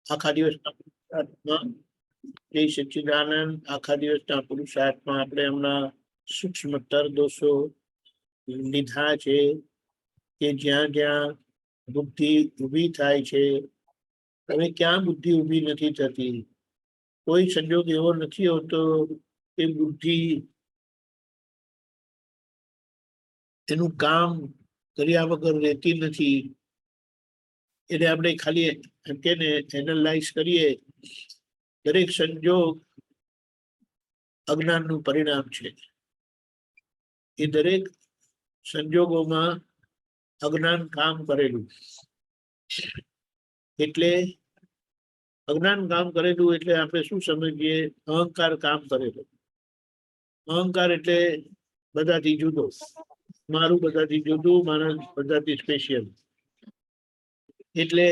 આખા દિવસના પુરુષાર્થમાં જય સચ્ચિદાનંદ આખા દિવસના પુરુષાર્થમાં આપણે એમના સૂક્ષ્મતર દોષો લીધા છે કે જ્યાં જ્યાં બુદ્ધિ ઊભી થાય છે, હવે ક્યાં બુદ્ધિ ઊભી નથી થતી, કોઈ સંજોગ એવો નથી હોતો કે બુદ્ધિ એનું કામ કર્યા વગર રહેતી નથી. એટલે આપણે ખાલી એમ કે એનાલાઇઝ કરીએ, દરેક સંજોગ અજ્ઞાનનું પરિણામ છે. એ દરેક સંજોગોમાં અજ્ઞાન કામ કરેલું, એટલે અજ્ઞાન કામ કરેલું એટલે આપણે શું સમજીએ? અહંકાર કામ કરેલો. અહંકાર એટલે બધાથી જુદો, મારું બધાથી જુદું, મારા બધાથી સ્પેશિયલ. એટલે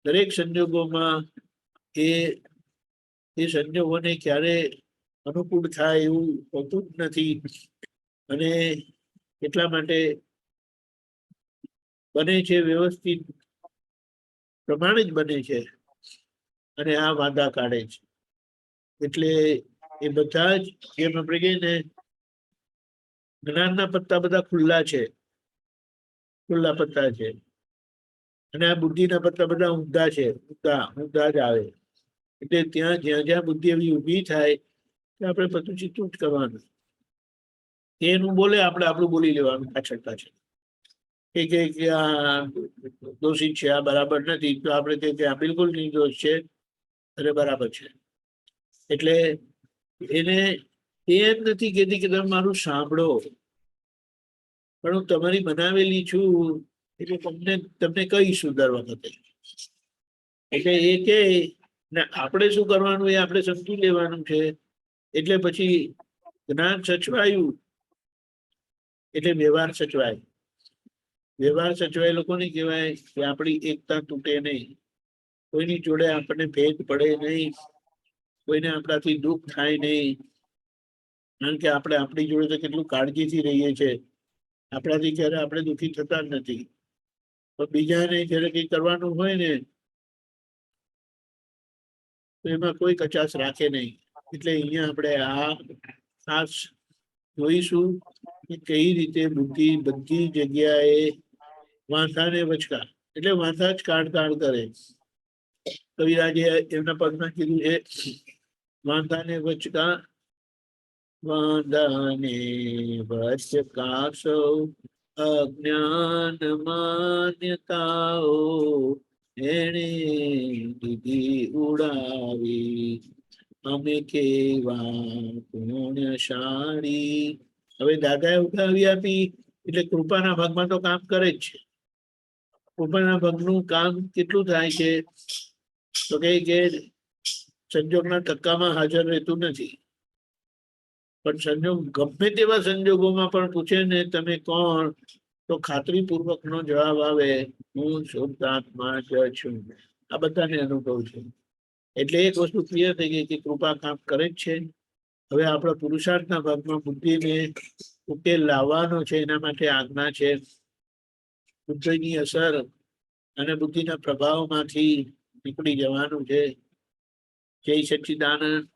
દરેક સંજોગોમાં એ સંજોગોને ક્યારે અનુકૂળ થાય એવું હોતું જ નથી. અને એટલા માટે બને છે વ્યવસ્થિત પ્રમાણે જ બને છે, અને આ વાંધા કાઢે છે. એટલે એ બધા જ જેમ આપણે કહીએ ને, જ્ઞાનના પત્તા બધા ખુલ્લા છે, ખુલ્લા પત્તા છે, અને આ બુદ્ધિના પત્તા બધા ઊંધા છે, ઊંધા જ આવે. એટલે ત્યાં જ્યાં જ્યાં બુદ્ધિ એવી ઊભી થાય ત્યાં આપણે બધું ચિત્તું જ કરવાનું. એનું બોલે આપણે આપણું બોલી લેવાનું પાછળ પાછળ, કે આ દોષિત છે, આ બરાબર નથી, તો આપણે કે આ બિલકુલ નિર્દોષ છે, અરે બરાબર છે. એટલે એને એમ નથી કહેતી કે તમે મારું સાંભળો, પણ હું તમારી બનાવેલી છું, એટલે તમને કહીશું દર વખતે. એટલે એ કે આપણે શું કરવાનું એ આપણે સમજી લેવાનું છે. એટલે પછી જ્ઞાન સચવાયું એટલે વ્યવહાર સચવાય. વ્યવહાર સચવાય લોકોને કહેવાય કે આપણી એકતા તૂટે નહીં, કોઈની જોડે આપણને ભેદ પડે નહીં, કોઈને આપણાથી દુઃખ થાય નહીં. કારણ કે આપણે આપણી જોડે તો કેટલું કાળજીથી રહીએ છીએ, આપણાથી ક્યારે આપણે દુઃખી થતા જ નથી. પણ બીજાને જયારે કંઈ કરવાનું હોય ને તો એમાં કોઈ કચાશ રાખે નહીં. એટલે અહીંયા આપણે આ ખાસ જોઈશું કે કઈ રીતે બુદ્ધિ બધી જગ્યાએ વાંધાને વચકા, એટલે વાંધા જ કાઢ કરે. કવિરાજે એમના પદમાં કીધું છે, વાંધાને વચકા વાંધાને વચકા સૌ અજ્ઞાન માન્યતાઓ એણે દીધી ઉડાવી, અમે કેવા પુણ્યશાળી. હવે દાદાએ ઉડાવી આપી એટલે કૃપાના ભાગમાં તો કામ કરે જ છે. કૃપાના ભાગનું કામ કેટલું થાય છે તો કે સંજોગના તક્કામાં હાજર રહેતું નથી, પણ સંજોગ ગમે તેવા સંજોગોમાં પણ પૂછે ને તમે કોણ, તો ખાતરીપૂર્વકનો જવાબ આવે, હું શુદ્ધાત્મા જ છું. આ બધાને અનુભવ છે. એટલે એક વસ્તુ ક્લિયર થઈ ગઈ કે કૃપા કામ કરે જ છે. હવે આપણા પુરુષાર્થના ભાગમાં બુદ્ધિને ઉકેલ લાવવાનો છે, એના માટે આજ્ઞા છે. બુદ્ધિની અસર અને બુદ્ધિના પ્રભાવમાંથી નીકળી જવાનું છે. જય સચ્ચિદાનંદ.